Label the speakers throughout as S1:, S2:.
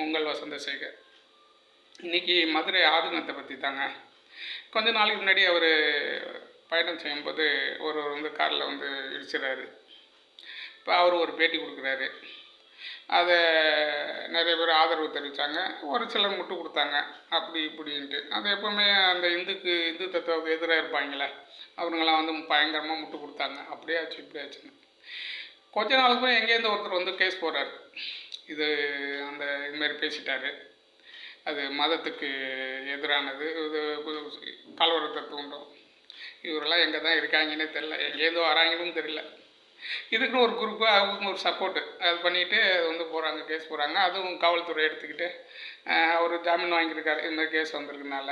S1: உங்கள் வசந்தசேகர். இன்றைக்கி மதுரை ஆதீனத்தை பற்றி தாங்க. கொஞ்ச நாளைக்கு முன்னாடி அவர் பயணம் செய்யும்போது ஒருவர் வந்து காரில் வந்து இடிச்சிடறாரு. இப்போ அவர் ஒரு பேட்டி கொடுக்குறாரு. அதை நிறைய பேர் ஆதரவு தெரிவித்தாங்க, ஒரு சிலர் முட்டு கொடுத்தாங்க, அப்படி இப்படின்ட்டு. அது எப்போவுமே அந்த இந்து தத்துவத்துக்கு எதிராக இருப்பாங்களே, அவங்களாம் வந்து பயங்கரமாக முட்டு கொடுத்தாங்க. அப்படியே ஆச்சு இப்படி ஆச்சுன்னு. கொஞ்ச நாளுக்கு போய் எங்கேருந்து ஒருத்தர் வந்து கேஸ் போடுறாரு. இதுமாரி பேசிட்டாரு, அது மதத்துக்கு எதிரானது, இது கலவரத்தை தூண்டும். இவரெல்லாம் எங்கே தான் இருக்காங்கன்னே தெரில, எங்கேருந்தோ வராங்கன்னு தெரியல. இதுக்குன்னு ஒரு குரூப்பு, அவங்க ஒரு சப்போர்ட்டு அது பண்ணிவிட்டு அது வந்து போகிறாங்க, கேஸ் போகிறாங்க. அதுவும் காவல்துறை எடுத்துக்கிட்டு அவர் ஜாமீன் வாங்கியிருக்காரு. இதுமாதிரி கேஸ் வந்திருக்கனால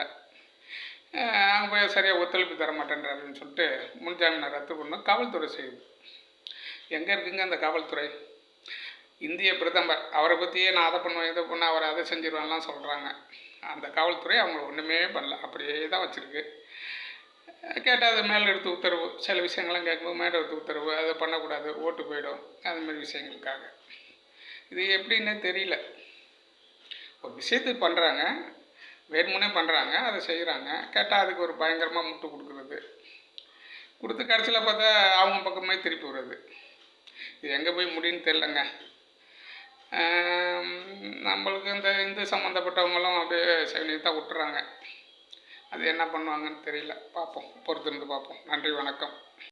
S1: அங்கே போய் சரியாக ஒத்துழைப்பு தர மாட்டேன்றாருன்னு சொல்லிட்டு முன் ஜாமீனை ரத்து பண்ண காவல்துறை செய்யுது. எங்கே இருக்குங்க அந்த காவல்துறை? இந்திய பிரதமர் அவரை பற்றியே நான் அதை பண்ணுவேன் இதை பண்ண, அவரை அதை செஞ்சிருவான்லாம் சொல்கிறாங்க. அந்த காவல்துறை அவங்க ஒன்றுமே பண்ணல, அப்படியே தான் வச்சுருக்கு. கேட்டால் அது மேலே எடுத்து உத்தரவு, சில விஷயங்கள்லாம் கேட்கும்போது மேலே எடுத்து உத்தரவு, அதை பண்ணக்கூடாது, ஓட்டு போயிடும், அதுமாதிரி விஷயங்களுக்காக. இது எப்படின்னே தெரியல. ஒரு விஷயத்துக்கு பண்ணுறாங்க, வேணுமுன்னே பண்ணுறாங்க, அதை செய்கிறாங்க. கேட்டால் அதுக்கு ஒரு பயங்கரமாக முட்டு கொடுக்குறது, கொடுத்து கடைசியில் பார்த்தா அவங்க பக்கமே திருப்பி விடுறது. இது எங்கே போய் முடியுன்னு தெரிலங்க. நம்மளுக்கு இந்த இந்து சம்மந்தப்பட்டவங்களும் அப்படியே செவனியாக விட்டுறாங்க. அது என்ன பண்ணுவாங்கன்னு தெரியல. பார்ப்போம், பொறுத்திருந்து பார்ப்போம். நன்றி, வணக்கம்.